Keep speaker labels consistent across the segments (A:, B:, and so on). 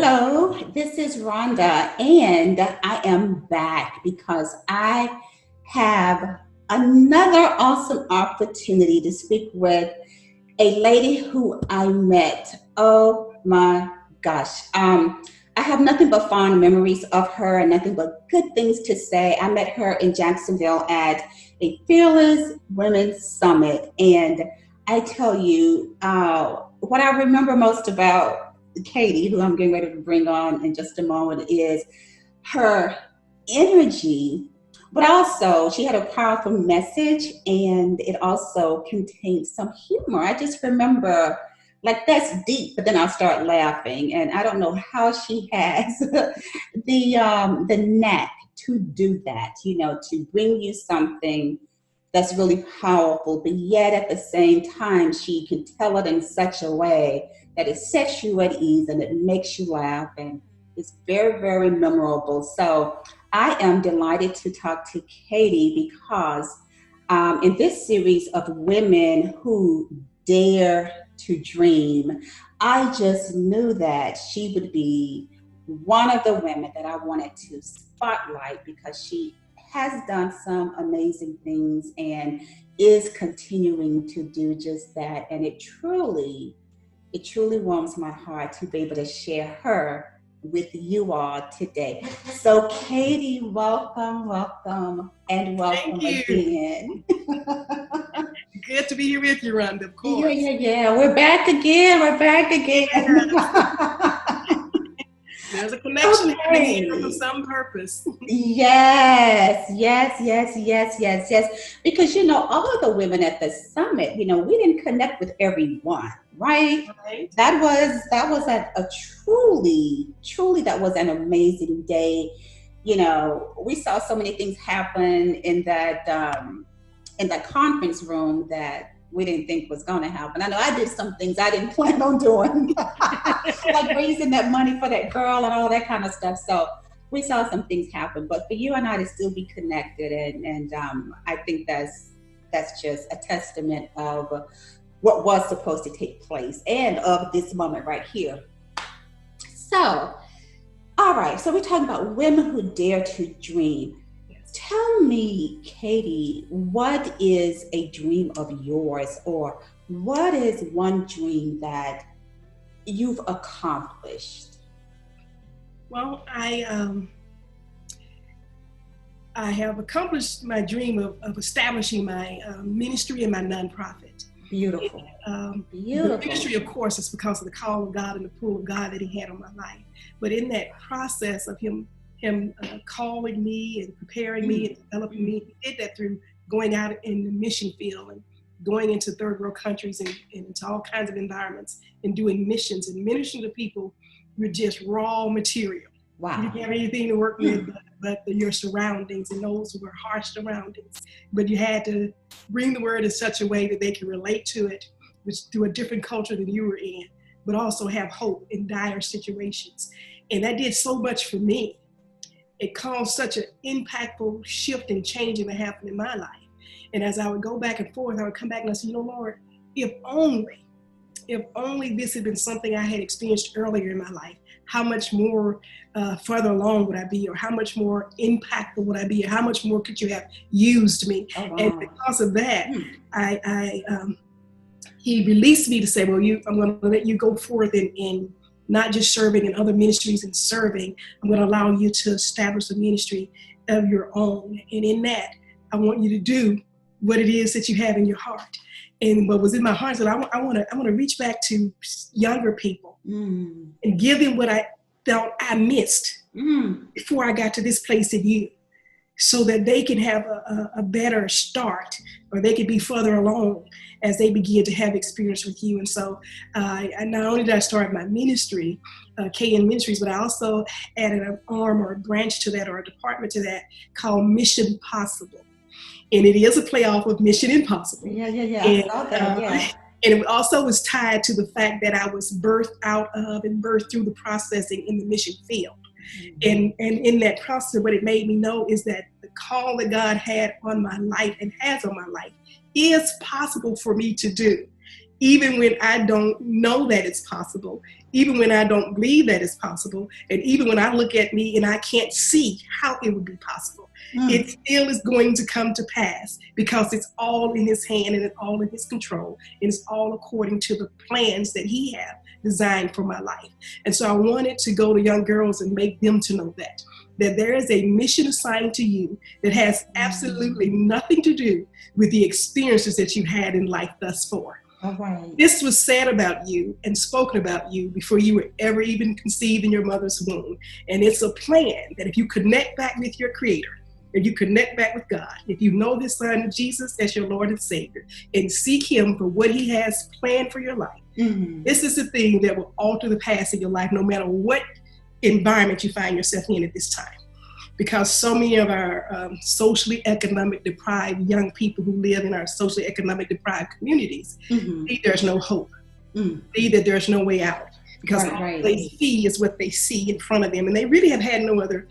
A: Hello, this is Rhonda, and I am back because I have another awesome opportunity to speak with a lady who I met. Oh my gosh. I have nothing but fond memories of her and nothing but good things to say. I met her in Jacksonville at a Fearless Women's Summit. And I tell you, what I remember most about Katie, who I'm getting ready to bring on in just a moment, is her energy, but also she had a powerful message and it also contained some humor. I just remember like that's deep, but then I'll start laughing. And I don't know how she has the knack to do that, to bring you something that's really powerful, but yet at the same time, she can tell it in such a way that it sets you at ease and it makes you laugh. And it's very, very memorable. So I am delighted to talk to Katie because in this series of women who dare to dream, I just knew that she would be one of the women that I wanted to spotlight because she has done some amazing things and is continuing to do just that. And it truly warms my heart to be able to share her with you all today. So Katie, welcome, welcome, and
B: Thank
A: welcome
B: you.
A: again.
B: Good to be here with you, Rhonda, of
A: Yeah,
B: course.
A: yeah, yeah. We're back again. We're back again.
B: Yes. There's a connection happening here for
A: Okay.
B: some purpose.
A: Yes, yes, yes, yes, yes, yes. Because all of the women at the summit, we didn't connect with everyone, right?
B: Right?
A: That was a truly, truly that was an amazing day. We saw so many things happen in that conference room that we didn't think was going to happen. I know I did some things I didn't plan on doing, like raising that money for that girl and all that kind of stuff. So we saw some things happen, but for you and I to still be connected, and I think that's just a testament of what was supposed to take place and of this moment right here. So, all right, so we're talking about women who dare to dream.
B: Yes.
A: Tell me, Katie, what is a dream of yours, or what is one dream that you've accomplished?
B: Well, I have accomplished my dream of establishing my ministry and my nonprofit. And,
A: Beautiful,
B: the
A: beautiful.
B: ministry, of course, is because of the call of God and the pull of God that He had on my life. But in that process of Him calling me and preparing me
A: Mm,
B: and developing
A: mm.
B: me, He did that through going out in the mission field and going into third world countries and into all kinds of environments and doing missions and ministering to people with just raw material. You didn't
A: Wow.
B: have anything to work with
A: Mm.
B: but your surroundings and those who were harsh surroundings. But you had to bring the word in such a way that they could relate to it, which through a different culture than you were in, but also have hope in dire situations. And that did so much for me. It caused such an impactful shift and changing that happened in my life. And as I would go back and forth, I would come back and I said, Lord, if only if only this had been something I had experienced earlier in my life, how much more further along would I be, or how much more impactful would I be, or how much more could you have used me?
A: Oh
B: And
A: wow.
B: because of that,
A: Mm.
B: I he released me to say, well, I'm going to let you go forth in not just serving in other ministries and serving. I'm going to allow you to establish a ministry of your own. And in that, I want you to do what it is that you have in your heart. And what was in my heart is that I want to reach back to younger people
A: Mm.
B: and give them what I felt I missed
A: Mm.
B: before I got to this place in you, so that they can have a better start, or they could be further along as they begin to have experience with you. And so not only did I start my ministry, KN Ministries, but I also added an arm or a branch to that, or a department to that, called Mission Possible. And it is a playoff of Mission Impossible.
A: Yeah, yeah, yeah. I
B: And,
A: saw that.
B: uh,
A: Yeah.
B: and it also was tied to the fact that I was birthed out of and birthed through the processing in the mission field.
A: Mhm.
B: And in that process, what it made me know is that the call that God had on my life and has on my life is possible for me to do, even when I don't know that it's possible, even when I don't believe that it's possible, and even when I look at me and I can't see how it would be possible, it still is going to come to pass because it's all in his hand and it's all in his control, and it's all according to the plans that he has designed for my life. And so I wanted to go to young girls and make them to know that there is a mission assigned to you that has absolutely nothing to do with the experiences that you've had in life thus far.
A: Right.
B: This was said about you and spoken about you before you were ever even conceived in your mother's womb. And it's a plan that if you connect back with your Creator, if you connect back with God, if you know his son Jesus as your Lord and Savior, and seek him for what he has planned for your life, this is the thing that will alter the past of your life, no matter what environment you find yourself in at this time. Because so many of our socially economic deprived young people who live in our socially economic deprived communities, think there's no hope, think that there's no way out. Because all they see is what they see in front of them, and they really have had no other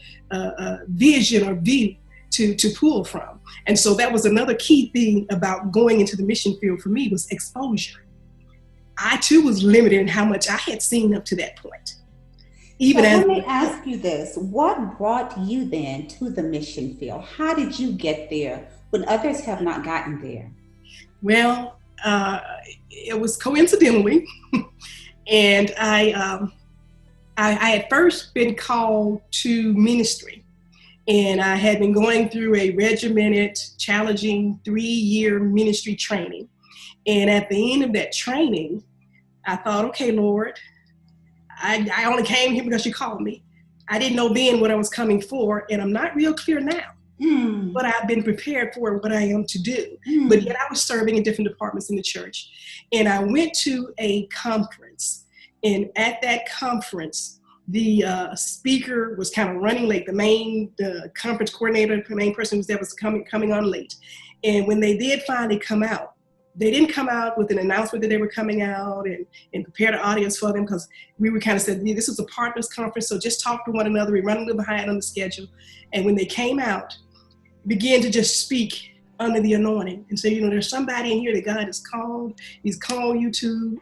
B: vision or view to pull from. And so that was another key thing about going into the mission field for me, was exposure. I too was limited in how much I had seen up to that point.
A: Let me ask you this. What brought you then to the mission field? How did you get there when others have not gotten there?
B: Well, it was coincidentally, and I had first been called to ministry, and I had been going through a regimented, challenging 3-year ministry training. And at the end of that training, I thought, okay, Lord, I only came here because you called me. I didn't know then what I was coming for, and I'm not real clear now what I've been prepared for and what I am to do. But yet I was serving in different departments in the church. And I went to a conference, and at that conference, the speaker was kind of running late. The conference coordinator, the main person was coming on late. And when they did finally come out, they didn't come out with an announcement that they were coming out and prepare the audience for them, because we were kind of said, this is a partners conference, so just talk to one another. We run a little behind on the schedule. And when they came out, began to just speak under the anointing and say, there's somebody in here that God has called. He's called you to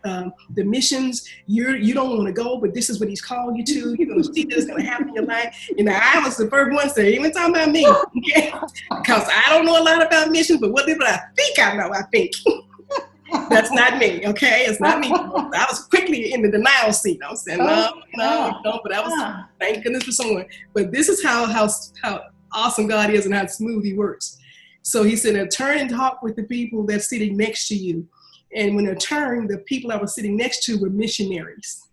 B: the missions. You don't want to go, but this is what he's called you to. You're going to see this is going to happen in your life. I was the first one to say, even talking about me, because I don't know a lot about missions, but what I think I know, I think. That's not me, okay? It's not me. I was quickly in the denial seat. I was saying, no, but I was, thank goodness for someone. But this is how awesome God is and how smooth he works. So he said, turn and talk with the people that's sitting next to you. And when I turned, the people I was sitting next to were missionaries.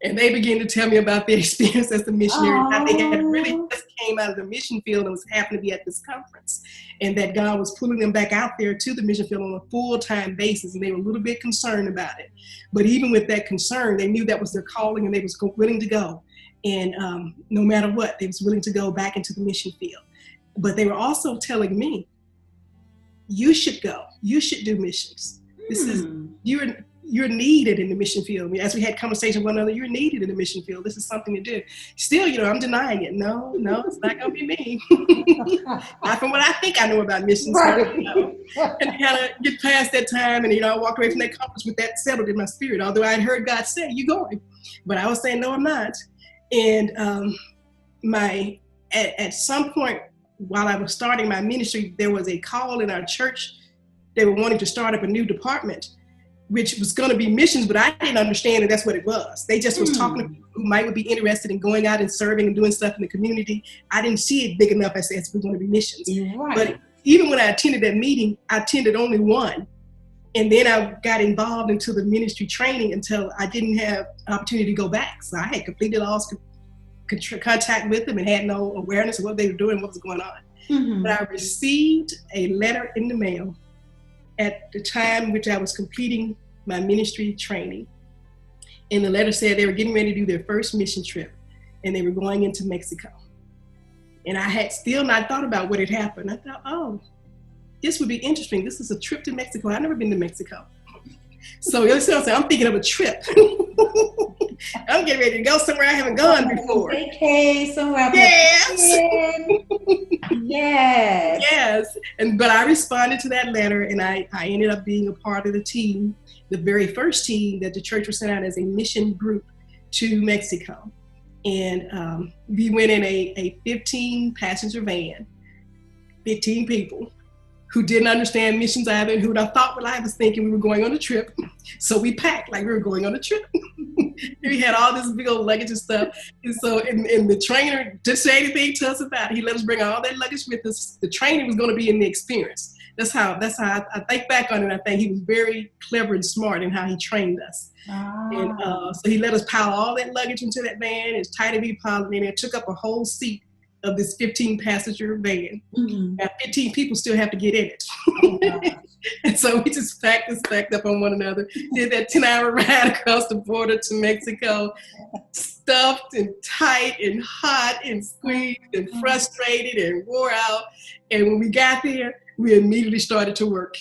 B: And they began to tell me about their experience as a missionary. How they had really just came out of the mission field and was happened to be at this conference. And that God was pulling them back out there to the mission field on a full-time basis. And they were a little bit concerned about it. But even with that concern, they knew that was their calling and they was willing to go. And no matter what, they was willing to go back into the mission field. But they were also telling me, you should go. You should do missions. This is, you're needed in the mission field. As we had conversation with one another, you're needed in the mission field. This is something to do. Still, I'm denying it. No, it's not going to be me. Not from what I think I know about missions. Right. And kind of get past that time, and I walked away from that conference with that settled in my spirit. Although I had heard God say, "You going," but I was saying, "No, I'm not." And at some point, while I was starting my ministry, there was a call in our church. They were wanting to start up a new department, which was going to be missions, but I didn't understand that that's what it was. They just was talking to people who might be interested in going out and serving and doing stuff in the community. I didn't see it big enough as we're going to be missions. Right. But even when I attended that meeting, I attended only one. And then I got involved into the ministry training until I didn't have an opportunity to go back. So I had completely lost contact with them and had no awareness of what they were doing, what was going on. But I received a letter in the mail at the time in which I was completing my ministry training. And the letter said they were getting ready to do their first mission trip and they were going into Mexico. And I had still not thought about what had happened. I thought, this would be interesting. This is a trip to Mexico. I've never been to Mexico. So I'm thinking of a trip. I'm getting ready to go somewhere I haven't gone before.
A: Okay, somewhere.
B: Yes.
A: Yes.
B: was. But I responded to that letter, and I ended up being a part of the team, the very first team that the church was sent out as a mission group to Mexico. And we went in a 15-passenger van, 15 people who didn't understand missions either, and who I thought what I was thinking we were going on a trip. So we packed like we were going on a trip. We had all this big old luggage and stuff. And so, and the trainer didn't say anything to us about it. He let us bring all that luggage with us. The training was going to be in the experience. That's how I think back on it. I think he was very clever and smart in how he trained us. And so he let us pile all that luggage into that van as tight as we piled it in. It took up a whole seat of this 15-passenger van.
A: Mm-hmm.
B: Now 15 people still have to get in it. And so we just stacked up on one another, did that 10-hour ride across the border to Mexico, stuffed and tight and hot and squeezed and frustrated and wore out. And when we got there, we immediately started to work.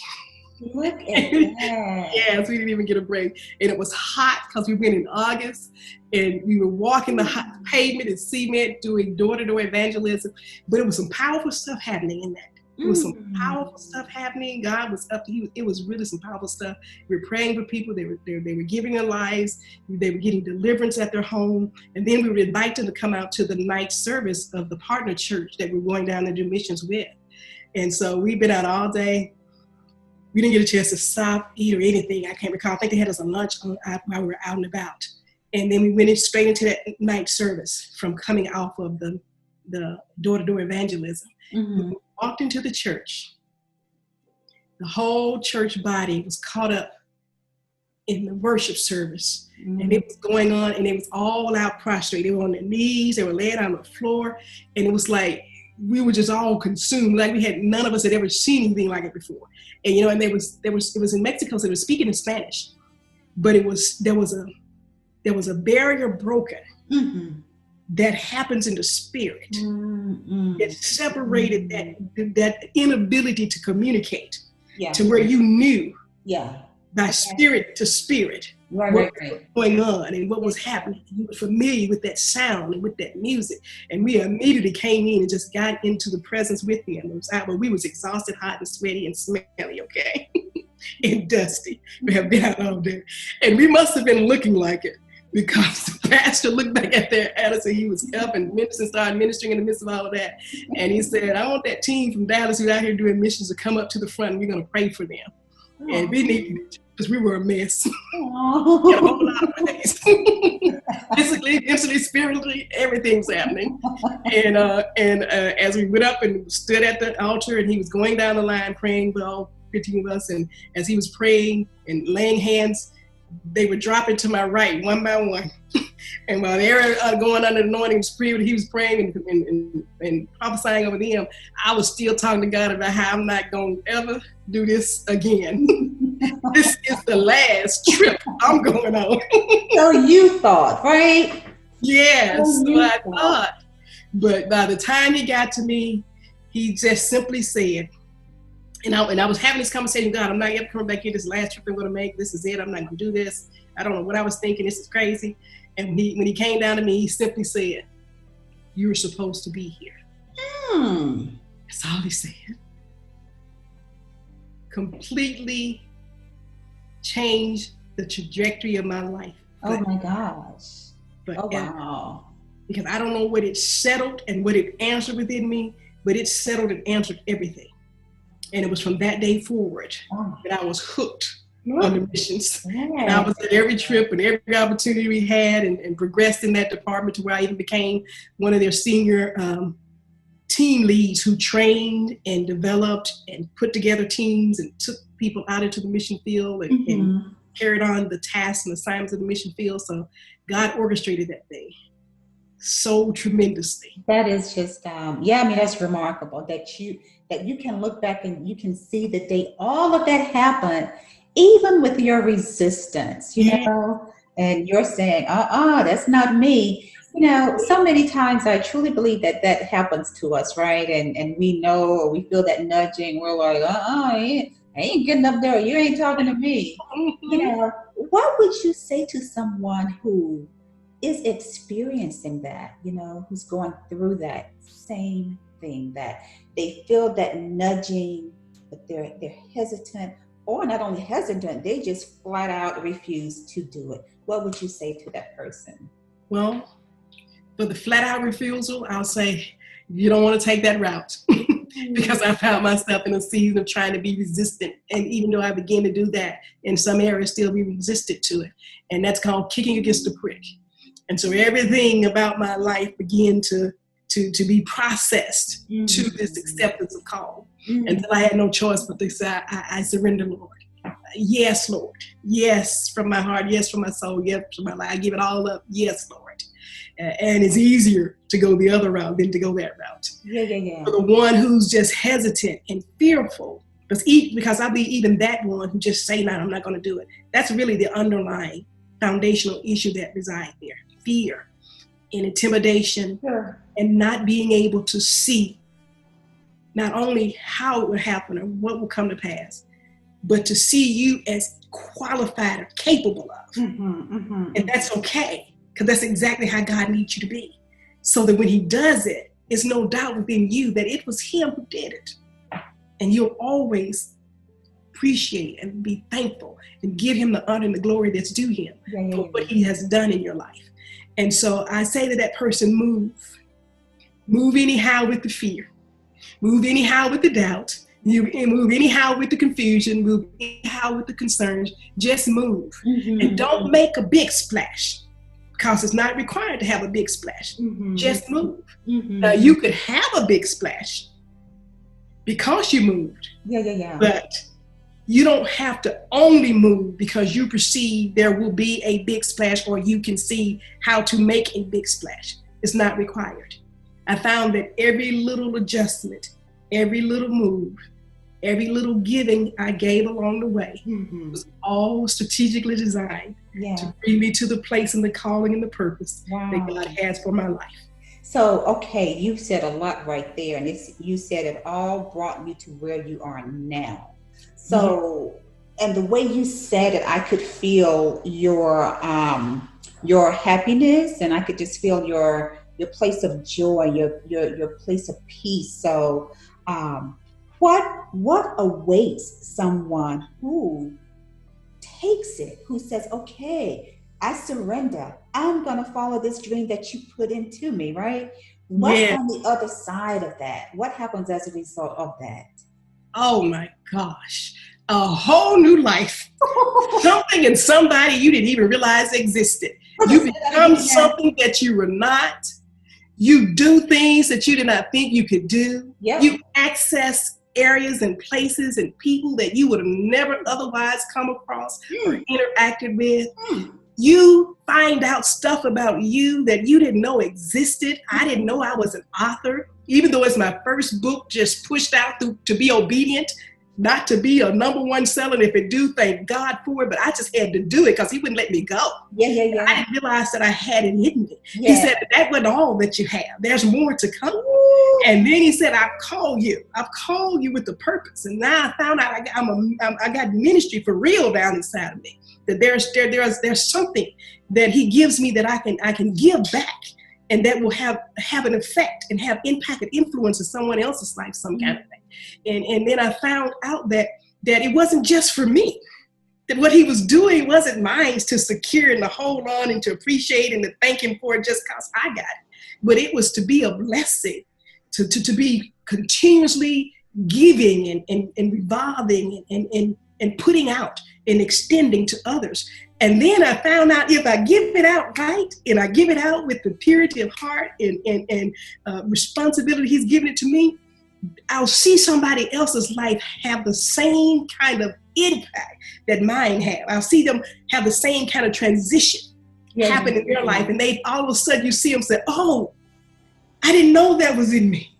A: Look at that.
B: Yes, we didn't even get a break. And it was hot because we went in August, and we were walking the hot pavement and cement doing door-to-door evangelism. But it was some powerful stuff happening in that. It was some powerful stuff happening. God was up to you. It was really some powerful stuff. We were praying for people. They were giving their lives. They were getting deliverance at their home. And then we would invite them to come out to the night service of the partner church that we're going down to do missions with. And so we've been out all day. We didn't get a chance to stop, eat, or anything. I can't recall. I think they had us a lunch while we were out and about. And then we went straight into that night service from coming off of the door-to-door evangelism.
A: Mm-hmm.
B: We walked into the church. The whole church body was caught up in the worship service. Mm-hmm. And it was going on, and it was all out prostrate. They were on their knees. They were laying on the floor. And it was like, we were just all consumed. Like none of us had ever seen anything like it before. And, and it was in Mexico, so they were speaking in Spanish, but there was a barrier broken
A: mm-hmm.
B: that happens in the spirit.
A: Mm-hmm.
B: It separated that inability to communicate to where
A: Yes.
B: you knew by
A: Okay.
B: spirit to spirit what was going on and what was happening. You were familiar with that sound and with that music. And we immediately came in and just got into the presence with them. But we was exhausted, hot and sweaty and smelly, okay? And dusty. We have been out all day. And we must have been looking like it, because the pastor looked back at us, and he was up and started ministering in the midst of all of that. And he said, I want that team from Dallas who's out here doing missions to come up to the front, and we're going to pray for them. Oh. And we needed it, because we were a mess.
A: Oh.
B: A whole lot of ways. Physically, mentally, spiritually, everything's happening. And as we went up and stood at the altar, and he was going down the line praying with all 15 of us, and as he was praying and laying hands, they were dropping to my right one by one. And while they were going under the anointing spirit, he was praying and prophesying over them, I was still talking to God about how I'm not going to ever do this again. This is the last trip I'm going on.
A: So you thought, right?
B: Yes, so I thought. But by the time he got to me, he just simply said, and I was having this conversation, God, I'm not ever coming back here. This last trip I'm going to make. This is it. I'm not going to do this. I don't know what I was thinking. This is crazy. And when he came down to me, he simply said, you were supposed to be here. That's all he said. Completely changed the trajectory of my life.
A: Oh my gosh.
B: But
A: wow.
B: Because I don't know what it settled and what it answered within me, but it settled and answered everything. And it was from that day forward that I was hooked on the missions. And I was at every trip and every opportunity we had, and progressed in that department to where I even became one of their senior team leads who trained and developed and put together teams and took people out into the mission field and carried on the tasks and assignments of the mission field. So God orchestrated that thing so tremendously.
A: That is just, that's remarkable that you can look back and you can see the day all of that happened, even with your resistance, you know, and you're saying, that's not me. So many times I truly believe that happens to us, right? And we know, or we feel that nudging. We're like, I ain't getting up there. You ain't talking to me. What would you say to someone who is experiencing that, who's going through that same something that they feel that nudging, but they're hesitant, or not only hesitant, they just flat out refuse to do it. What would you say to that person?
B: Well, for the flat out refusal, I'll say you don't want to take that route. Because I found myself in a season of trying to be resistant. And even though I began to do that, in some areas still be resistant to it. And that's called kicking against the prick. And so everything about my life began to be processed to this acceptance of call. Until I had no choice but to say, I surrender, Lord. Yes, Lord. Yes, from my heart. Yes, from my soul. Yes, from my life. I give it all up. Yes, Lord. And it's easier to go the other route than to go that route.
A: Yeah.
B: For the one who's just hesitant and fearful, because I'll be even that one who just say, no, I'm not going to do it. That's really the underlying foundational issue that resides there. Fear and intimidation, and not being able to see not only how it would happen or what will come to pass, but to see you as qualified or capable of. And that's okay, because that's exactly how God needs you to be. So that when he does it, it's no doubt within you that it was him who did it. And you'll always appreciate and be thankful and give him the honor and the glory that's due him for what he has done in your life. And so I say to that person, move anyhow with the fear, move anyhow with the doubt, you move anyhow with the confusion, move anyhow with the concerns, just move. And don't make a big splash, because it's not required to have a big splash. Just move. Now you could have a big splash because you moved. But you don't have to only move because you perceive there will be a big splash, or you can see how to make a big splash. It's not required. I found that every little adjustment, every little move, every little giving I gave along the way was all strategically designed to bring me to the place and the calling and the purpose that God has for my life.
A: So, okay, you said a lot right there, and you said it all brought you to where you are now. So, and the way you said it, I could feel your happiness, and I could just feel your place of joy, your place of peace. So, what awaits someone who takes it, who says, okay, I surrender. I'm going to follow this dream that you put into me, right? What's on the other side of that? What happens as a result of that?
B: Oh my gosh, a whole new life. Something and somebody you didn't even realize existed. You become something that you were not. You do things that you did not think you could do. You access areas and places and people that you would have never otherwise come across or interacted with. You find out stuff about you that you didn't know existed. I didn't know I was an author, even though it's my first book, just pushed out to be obedient, not to be a #1 seller. And if it do, thank God for it. But I just had to do it because he wouldn't let me go. I didn't realize that I had it in me. He said, that wasn't all that you have. There's more to come. And then he said, I've called you. I've called you with the purpose. And now I found out I got ministry for real down inside of me. That there's something that he gives me that I can give back, and that will have an effect and have impact and influence in someone else's life, some kind of thing. And then I found out that it wasn't just for me. That what he was doing wasn't mine to secure and to hold on and to appreciate and to thank him for it just because I got it. But it was to be a blessing, to be continuously giving and revolving and putting out and extending to others. And then I found out if I give it out right, and I give it out with the purity of heart and responsibility he's given it to me, I'll see somebody else's life have the same kind of impact that mine have. I'll see them have the same kind of transition happen in their life. And they all of a sudden you see them say, oh, I didn't know that was in me.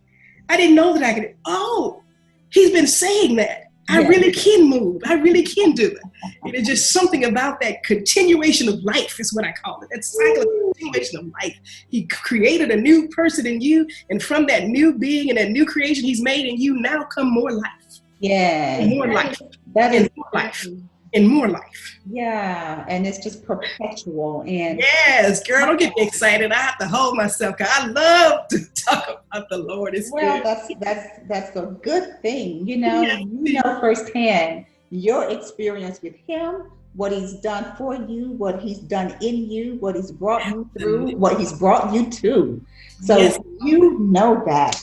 B: I didn't know that I could. Oh, he's been saying that. I really can move. I really can do it. And it's just something about that continuation of life is what I call it. That cycle of continuation of life. He created a new person in you, and from that new being and that new creation he's made in you, now come more life.
A: Yeah.
B: And more life.
A: That is
B: more life. and more life.
A: Yeah, and it's just perpetual. And
B: Yes, girl, don't get me excited. I have to hold myself because I love to talk about the Lord. It's
A: well,
B: good.
A: that's a good thing.
B: Yes,
A: You know firsthand your experience with him, what he's done for you, what he's done in you, what he's brought you through,
B: absolutely.
A: what he's brought you to. So
B: Yes,
A: you know that.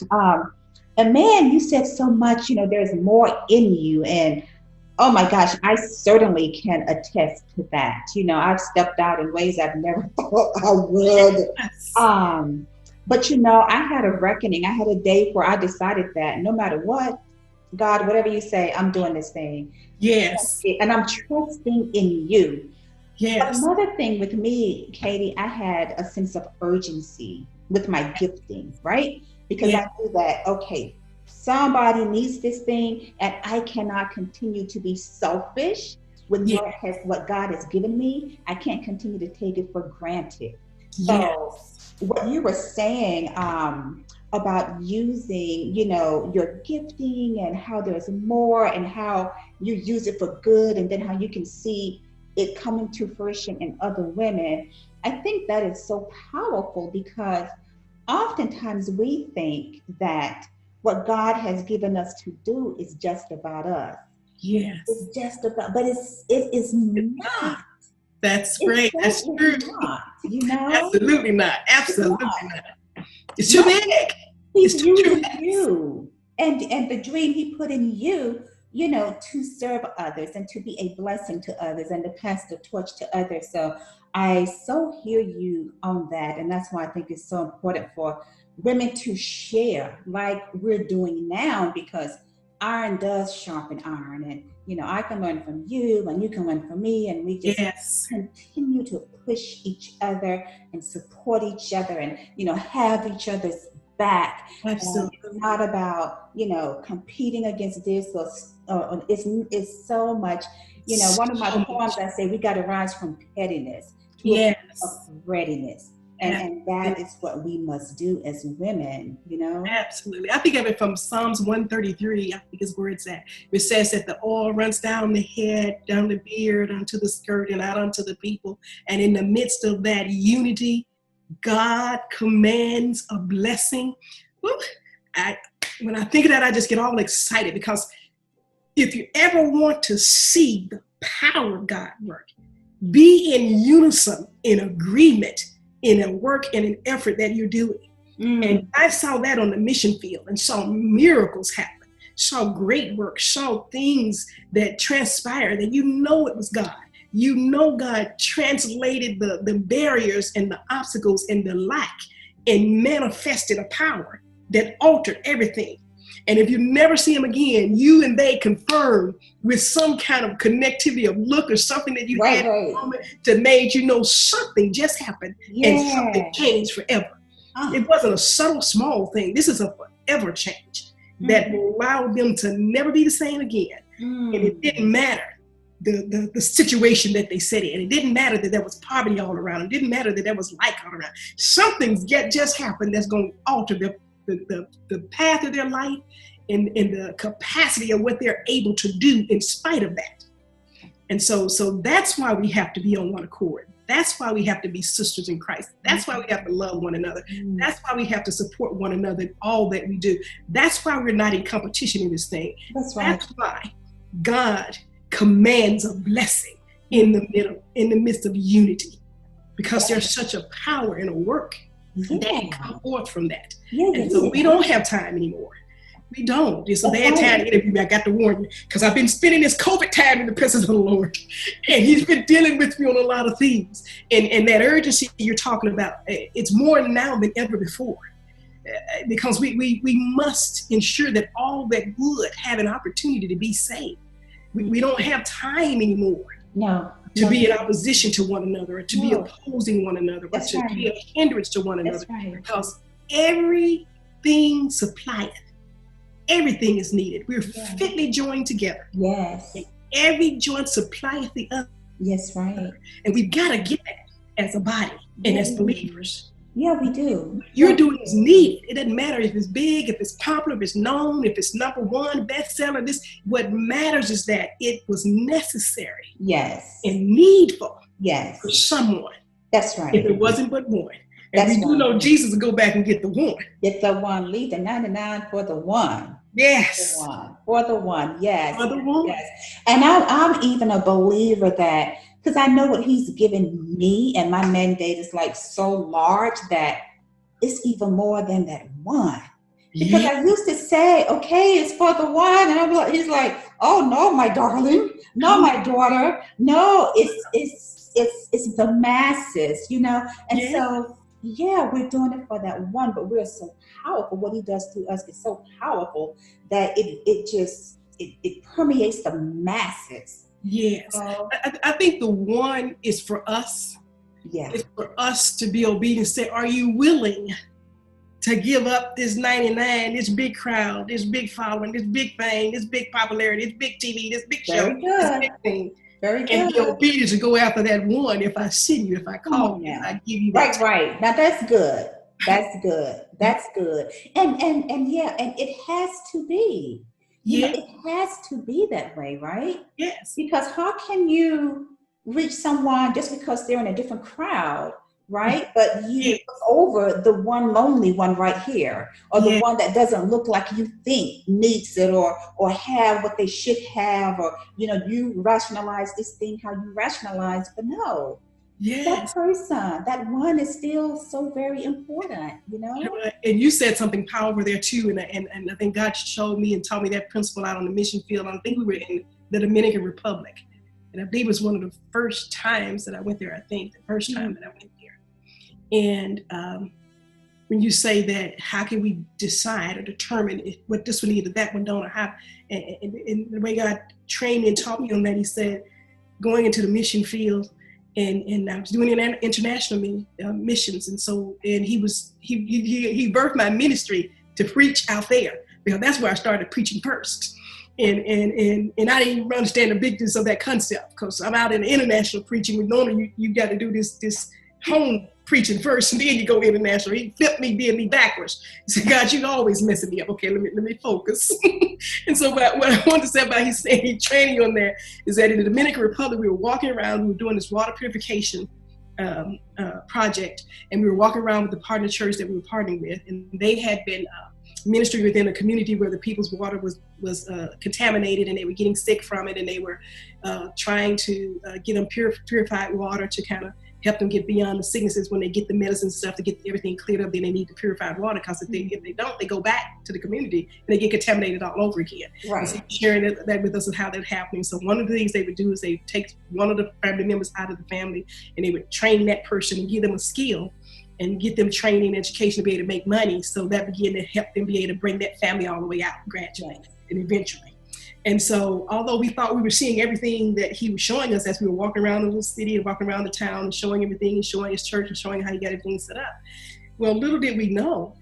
A: And man, you said so much. There's more in you, and oh my gosh, I certainly can attest to that. I've stepped out in ways I've never thought I would.
B: yes,
A: Um, but I had a reckoning. I had a day where I decided that no matter what, God, whatever you say, I'm doing this thing.
B: yes,
A: And I'm trusting in you.
B: yes,
A: Another thing with me, Katie, I had a sense of urgency with my gifting, right? Because
B: yes,
A: I knew that, okay, somebody needs this thing, and I cannot continue to be selfish with
B: yes,
A: what God has given me. I can't continue to take it for granted. So,
B: yes,
A: what you were saying about using, your gifting and how there's more and how you use it for good, and then how you can see it coming to fruition in other women. I think that is so powerful because oftentimes we think that what God has given us to do is just about us.
B: yes.
A: It's just about, but it is not.
B: That's
A: It
B: great. That's
A: certainly
B: true.
A: is not.
B: Absolutely not.
A: It's
B: Absolutely
A: not.
B: not. It's too
A: No,
B: big.
A: he's
B: It's too
A: using
B: tremendous.
A: you and the dream he put in you, to serve others and to be a blessing to others and to pass the torch to others. So I so hear you on that. And that's why I think it's so important for women to share like we're doing now, because iron does sharpen iron. And, I can learn from you and you can learn from me. And we just
B: Yes.
A: continue to push each other and support each other and, have each other's back. And it's
B: Absolutely.
A: not about, competing against this or it's so much, one of my
B: So
A: poems
B: much.
A: I say we got to rise from pettiness to a place of
B: Yes.
A: readiness. And that
B: Absolutely.
A: is what we must do as women.
B: Absolutely. I think of it from Psalms 133, I think is where it's at. It says that the oil runs down the head, down the beard, onto the skirt, and out onto the people. And in the midst of that unity, God commands a blessing. Woo. When I think of that, I just get all excited because if you ever want to see the power of God work, be in unison, in agreement, in a work and an effort that you're doing. And I saw that on the mission field and saw miracles happen, saw great work, saw things that transpired that it was God. God translated the barriers and the obstacles and the lack and manifested a power that altered everything. And if you never see him again, you and they confirm with some kind of connectivity of look or something that you
A: Right,
B: had in
A: right.
B: the moment that made something just happened and something
A: Yeah.
B: changed forever. It wasn't a subtle, small thing. This is a forever change that will allow them to never be the same again. And it didn't matter the situation that they set in. It didn't matter that there was poverty all around. It didn't matter that there was lack all around. Something's just happened that's going to alter the path of their life and the capacity of what they're able to do in spite of that. And so that's why we have to be on one accord. That's why we have to be sisters in Christ. That's why we have to love one another. That's why we have to support one another in all that we do. That's why we're not in competition in this thing.
A: That's right.
B: That's why God commands a blessing in the midst of unity, because there's such a power and a work that can come forth from that. And so we don't have time anymore. We don't. It's a bad time to interview me. I got to warn you, because I've been spending this COVID time in the presence of the Lord, and he's been dealing with me on a lot of things. And that urgency you're talking about, it's more now than ever before, because we must ensure that all that would have an opportunity to be saved. We don't have time anymore to be in opposition to one another, or to be opposing one another, or to be a hindrance to one another, because everything supplieth. Everything is needed. We're fitly joined together.
A: Yes.
B: And every joint supplieth the other.
A: Yes, right.
B: And we've got to get that as a body and as believers.
A: Yeah, we do.
B: You're doing is needed. It doesn't matter if it's big, if it's popular, if it's known, if it's #1 bestseller. What matters is that it was necessary
A: Yes.
B: and needful
A: Yes.
B: for someone.
A: That's right.
B: If it wasn't but one. And
A: That's
B: we do know Jesus will go back and get the one.
A: Get the one, leave the 99 for the one.
B: Yes.
A: For the one, yes.
B: For the one.
A: Yes. And I'm even a believer that, because I know what he's given me, and my mandate is like so large that it's even more than that one. Because I used to say, okay, it's for the one, and he's like, oh no, my darling, no, my daughter, no, it's the masses, you know. And so, yeah, we're doing it for that one, but we're so powerful. What he does through us is so powerful that it permeates the masses.
B: Yes, I think the one is for us.
A: Yeah,
B: it's for us to be obedient. Say, are you willing to give up this 99, this big crowd, this big following, this big fame, this big popularity, this big TV, this big show, this big thing?
A: Very good.
B: And be obedient to go after that one. If I send you, if I call you, I give you that.
A: Right. Now that's good. That's good. That's good. And yeah, and it has to be. You know, it has to be that way, right?
B: Yes.
A: Because how can you reach someone just because they're in a different crowd, right? But you look over the one lonely one right here, or the one that doesn't look like you think needs it, or have what they should have, or you rationalize this thing how you rationalize, but no. That person, that one is still so very important,
B: And you said something powerful there too, and I think God showed me and taught me that principle out on the mission field. I think we were in the Dominican Republic, and I believe it was one of the first times that I went there. I think the first time that I went there. And when you say that, how can we decide or determine what this one either that one don't, or how? And the way God trained me and taught me on that, He said, going into the mission field. And I was doing international missions, and he birthed my ministry to preach out there, because that's where I started preaching first. And I didn't even understand the bigness of that concept, because I'm out in international preaching. When normally you got to do this home preaching first, and then you go international. He flipped me, did me backwards. He said, God, you always messing me up. Okay, let me focus. And so what I wanted to say about he training on there is that in the Dominican Republic, we were walking around, we were doing this water purification project, and we were walking around with the partner church that we were partnering with, and they had been ministering within a community where the people's water was contaminated, and they were getting sick from it, and they were trying to get them purified water to kind of help them get beyond the sicknesses. When they get the medicine stuff to get everything cleared up, then they need the purified water, because if they don't, they go back to the community and they get contaminated all over again.
A: Right.
B: So sharing that with us and how that's happening. So one of the things they would do is they take one of the family members out of the family, and they would train that person and give them a skill and get them training and education to be able to make money. So that began to help them be able to bring that family all the way out gradually and eventually. And so, although we thought we were seeing everything that he was showing us as we were walking around the little city and walking around the town and showing everything and showing his church and showing how he got everything set up, well, little did we know,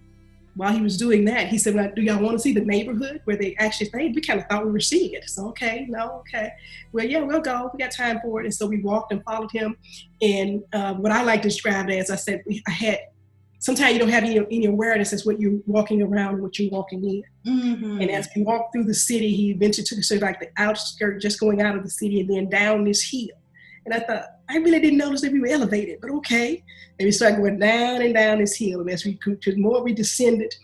B: while he was doing that, he said, well, do y'all want to see the neighborhood where they actually stayed? We kind of thought we were seeing it. So, okay. Well, yeah, we'll go. We got time for it. And so we walked and followed him. And what I like to describe it as, I said, sometimes you don't have any awareness as what you're walking around and what you're walking in. Mm-hmm. And as we walked through the city, he eventually took us to like the outskirts, just going out of the city, and then down this hill. And I thought, I really didn't notice that we were elevated, but okay. And we started going down and down this hill. And as the more we descended,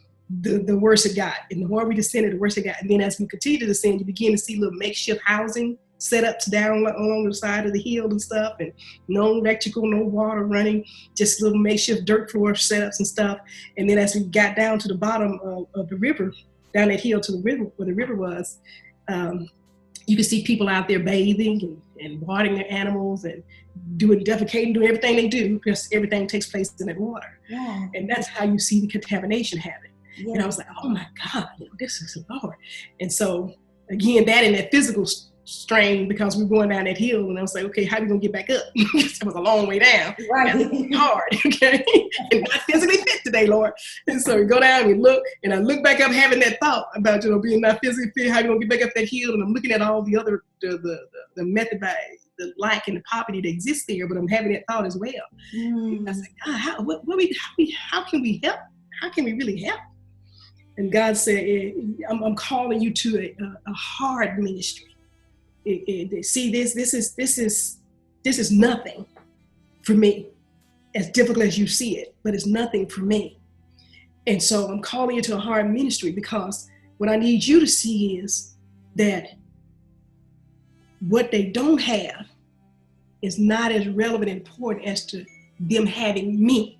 B: the worse it got. And the more we descended, the worse it got. And then as we continued to descend, you begin to see little makeshift housing setups down along the side of the hill and stuff, and no electrical, no water running, just little makeshift dirt floor setups and stuff. And then as we got down to the bottom of the river, down that hill to the river, where the river was, you could see people out there bathing and watering their animals and defecating, doing everything they do, because everything takes place in that water. Yeah. And that's how you see the contamination happen. Yeah. And I was like, oh my God, this is the Lord. And so again, that in that physical strained because we were going down that hill, and I was like, okay, how are we gonna get back up? It was a long way down.
A: Right.
B: That's hard, okay? And not physically fit today, Lord. And so we go down, we look, and I look back up having that thought about, being not physically fit, how are you gonna get back up that hill? And I'm looking at all the other, the method by the lack and the poverty that exists there, but I'm having that thought as well. And I said, God, how can we help? How can we really help? And God said, I'm calling you to a hard ministry. See, this is nothing for me, as difficult as you see it, but it's nothing for me. And so I'm calling you to a hard ministry, because what I need you to see is that what they don't have is not as relevant and important as to them having me.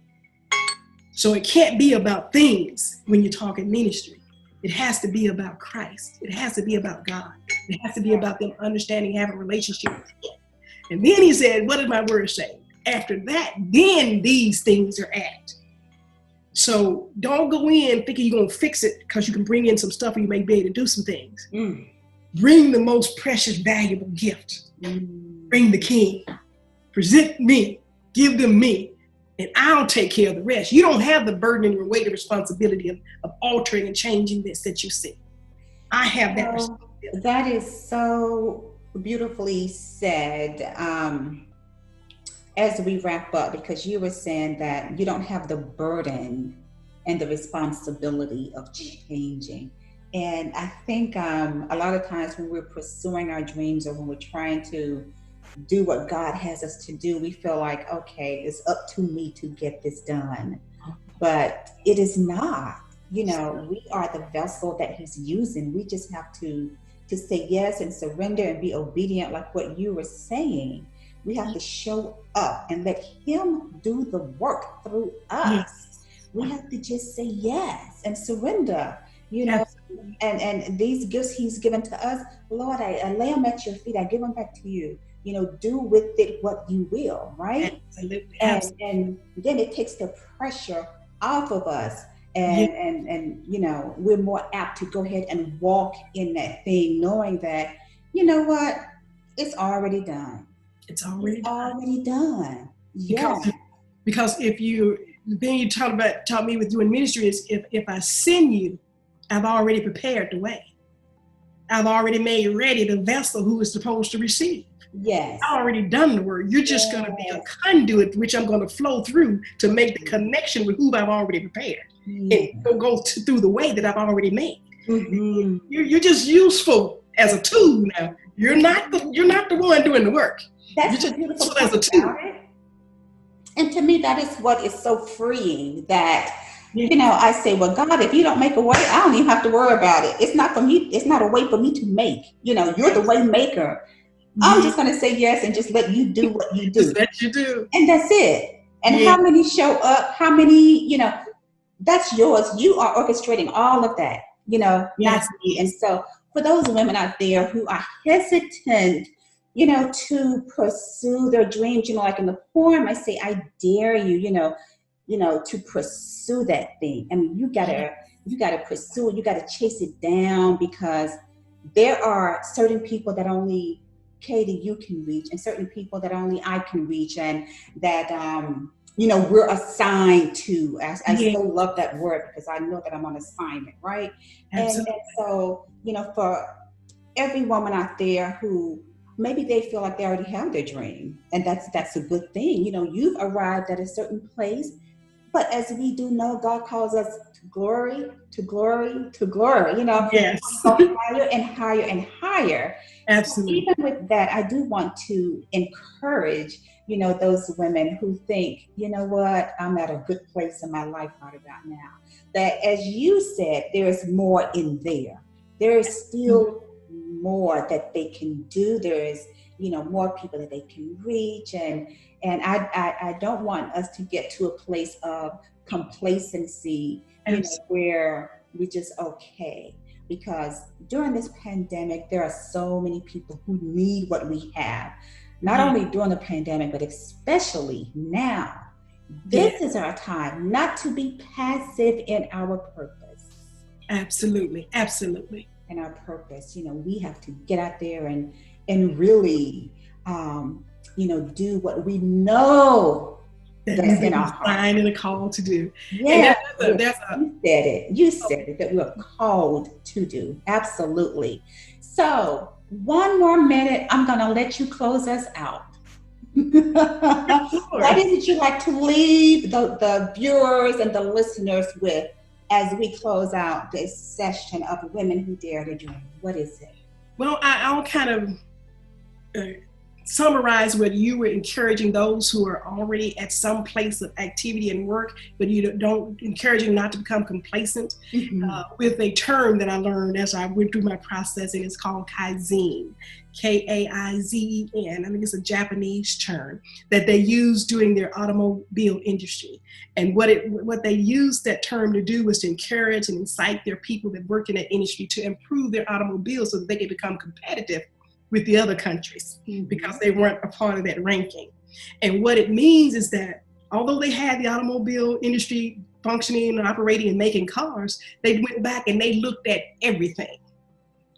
B: So it can't be about things when you're talking ministry. It has to be about Christ. It has to be about God. It has to be about them understanding, having a relationship with Him. And then He said, what did my word say? After that, then these things are added. So don't go in thinking you're going to fix it because you can bring in some stuff or you may be able to do some things. Bring the most precious, valuable gift. Bring the King. Present me. Give them me. And I'll take care of the rest. You don't have the burden and the weight of responsibility of altering and changing this that you see. I have that responsibility.
A: That is so beautifully said. As we wrap up, because you were saying that you don't have the burden and the responsibility of changing. And I think a lot of times when we're pursuing our dreams, or when we're trying to do what God has us to do, we feel like, okay, it's up to me to get this done. But it is not. We are the vessel that He's using. We just have to say yes and surrender and be obedient, like what you were saying. We have to show up and let Him do the work through us. We have to just say yes and surrender, and these gifts He's given to us, Lord, I lay them at your feet. I give them back to you. Do with it what you will, right?
B: Absolutely.
A: And then it takes the pressure off of us. And we're more apt to go ahead and walk in that thing, knowing that, it's already done.
B: It's already
A: done.
B: Because the thing you taught me with doing ministry is if I send you, I've already prepared the way. I've already made ready the vessel who is supposed to receive.
A: Yes.
B: I've already done the work. You're just going to be a conduit which I'm going to flow through to make the connection with who I've already prepared. And go through the way that I've already made. You're just useful as a tool now. You're not the one doing the work.
A: That's the beautiful part about it. And to me, that is what is so freeing, that I say, well, God, if you don't make a way, I don't even have to worry about it. It's not for me. It's not a way for me to make. You're the way maker. I'm just going to say yes and just let you do what you do.
B: Just let you do.
A: And that's it. And how many show up? How many, that's yours. You are orchestrating all of that, not me. And so for those women out there who are hesitant, to pursue their dreams, like in the poem, I say, I dare you, to pursue that thing. I mean, you gotta pursue it. You gotta chase it down, because there are certain people that only Katie, you can reach, and certain people that only I can reach, and that, we're assigned to. I still love that word, because I know that I'm on assignment, right? And so, for every woman out there who maybe they feel like they already have their dream, and that's a good thing. You've arrived at a certain place, but as we do know, God calls us to glory, to glory, to glory.
B: Yes.
A: Higher and higher and higher.
B: Absolutely.
A: So even with that, I do want to encourage, those women who think, what, I'm at a good place in my life right about now. That, as you said, there is more in there. There is still more that they can do. There is, more people that they can reach. And I don't want us to get to a place of complacency, where we just okay. Because during this pandemic, there are so many people who need what we have. Not only during the pandemic, but especially now. This is our time not to be passive in our purpose.
B: Absolutely. Absolutely.
A: And our purpose, we have to get out there and and really, do what we know
B: that
A: that's
B: we've
A: in
B: been
A: our heart.
B: assigned and a call to do. And
A: Yeah,
B: that's a
A: you said it. You said it, that we're called to do. Absolutely. So, one more minute. I'm going to let you close us out. What
B: sure.
A: is it you like to leave the viewers and the listeners with as we close out this session of Women Who Dare to Dream? What is it?
B: Well, I'll kind of uh, summarize what you were encouraging those who are already at some place of activity and work, but you don't encouraging not to become complacent with a term that I learned as I went through my processing. It's called Kaizen, Kaizen. I think it's a Japanese term that they use during their automobile industry. And what they used that term to do was to encourage and incite their people that work in that industry to improve their automobiles so that they can become competitive with the other countries because they weren't a part of that ranking. And what it means is that although they had the automobile industry functioning and operating and making cars, they went back and they looked at everything.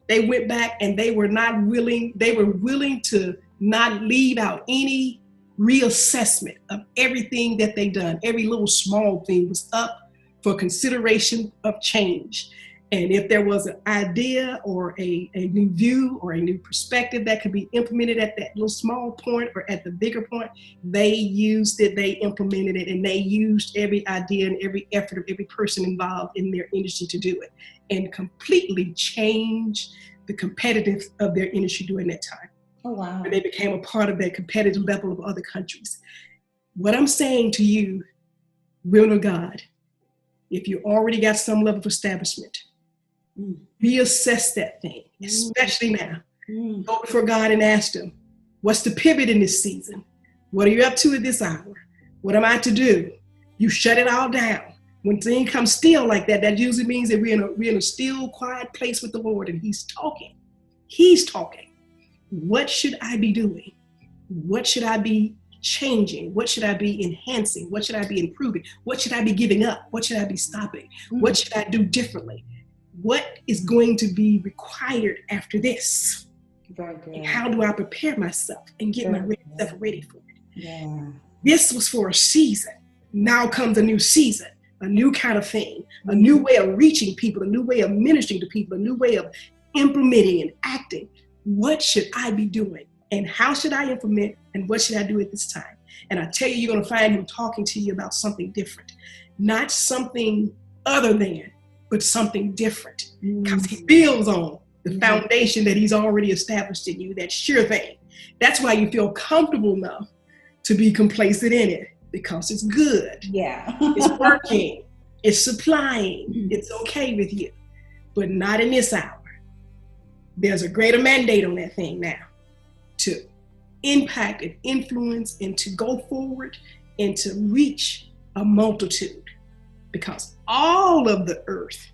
B: They went back and they were willing to not leave out any reassessment of everything that they done. Every little small thing was up for consideration of change. And if there was an idea or a new view or a new perspective that could be implemented at that little small point or at the bigger point, they used it, they implemented it, and they used every idea and every effort of every person involved in their industry to do it and completely change the competitiveness of their industry during that time.
A: Oh, wow.
B: And they became a part of that competitive level of other countries. What I'm saying to you, women of God, if you already got some level of establishment, reassess that thing, especially now. Go before God and ask Him, what's the pivot in this season? What are you up to at this hour? What am I to do? You shut it all down. When things come still like that, that usually means that we're in a still, quiet place with the Lord and He's talking. He's talking. What should I be doing? What should I be changing? What should I be enhancing? What should I be improving? What should I be giving up? What should I be stopping? What should I do differently? What is going to be required after this?
A: Very good.
B: And how do I prepare myself and get myself ready for it?
A: Yeah.
B: This was for a season. Now comes a new season, a new kind of thing, a new way of reaching people, a new way of ministering to people, a new way of implementing and acting. What should I be doing? And how should I implement? And what should I do at this time? And I tell you, you're going to find Him talking to you about something different, not something other than, but something different, because He builds on the foundation that He's already established in you, that sure thing. That's why you feel comfortable enough to be complacent in it, because it's good.
A: Yeah.
B: It's working. It's supplying. It's okay with you, but not in this hour. There's a greater mandate on that thing now to impact and influence and to go forward and to reach a multitude. Because all of the earth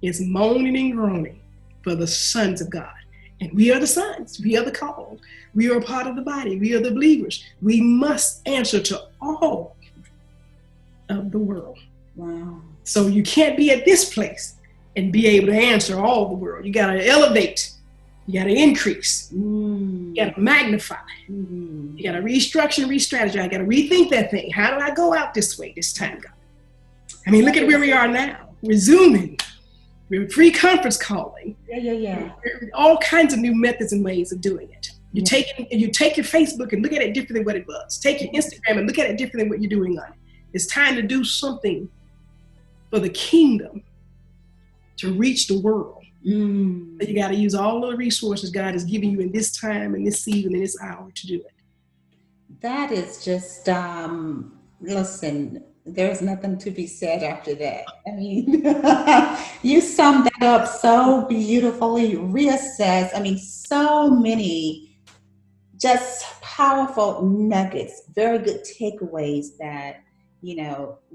B: is moaning and groaning for the sons of God. And we are the sons. We are the called. We are a part of the body. We are the believers. We must answer to all of the world.
A: Wow.
B: So you can't be at this place and be able to answer all the world. You got to elevate. You got to increase. You got to magnify. You got to restructure and re-strategize. I got to rethink that thing. How do I go out this way this time, God? I mean, look at where we are now. We're Zooming. We're free conference calling.
A: Yeah.
B: All kinds of new methods and ways of doing it. You take your Facebook and look at it different than what it was. Take your Instagram and look at it different than what you're doing on it. It's time to do something for the kingdom to reach the world. But you got to use all of the resources God is giving you in this time, in this season, in this hour to do it.
A: That is just, listen, there's nothing to be said after that. I mean, you summed that up so beautifully. Reassess. I mean, so many just powerful nuggets, very good takeaways that,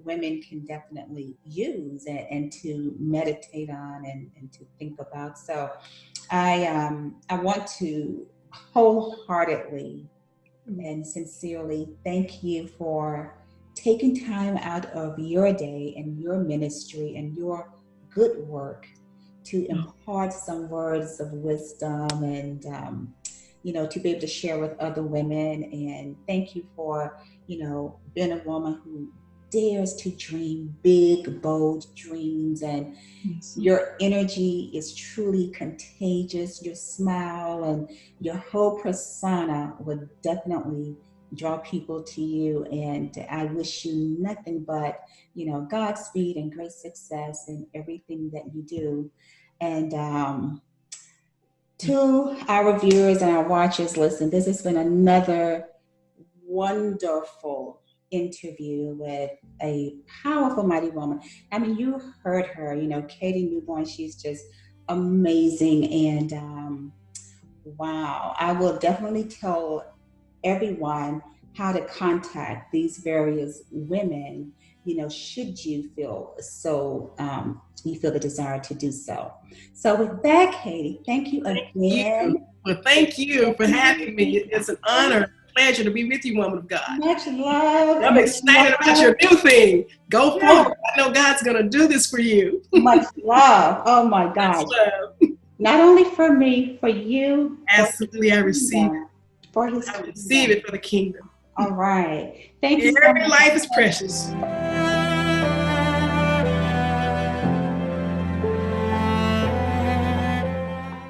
A: women can definitely use and to meditate on and to think about. So I want to wholeheartedly and sincerely thank you for taking time out of your day and your ministry and your good work to impart some words of wisdom and to be able to share with other women. And thank you for, being a woman who dares to dream big, bold dreams. And
B: Yes.
A: your energy is truly contagious. Your smile and your whole persona would definitely draw people to you. And I wish you nothing but, Godspeed and great success in everything that you do. And to our viewers and our watchers, listen, this has been another wonderful interview with a powerful, mighty woman. I mean, you heard her, Katie Newborn, she's just amazing. And wow, I will definitely tell everyone how to contact these various women, should you feel so, you feel the desire to do so. So with that, Katie, thank you
B: Thank you.
A: again.
B: Well, thank you for having me. It's an honor, a pleasure to be with you, woman of God.
A: Much love.
B: I'm excited about your new thing. Go forward. I know God's going to do this for you.
A: Much love. Oh my God.
B: Much love.
A: Not only for me, for you.
B: Absolutely, I receive it.
A: For his
B: I receive it for the kingdom.
A: All right. Thank you.
B: Every life is precious.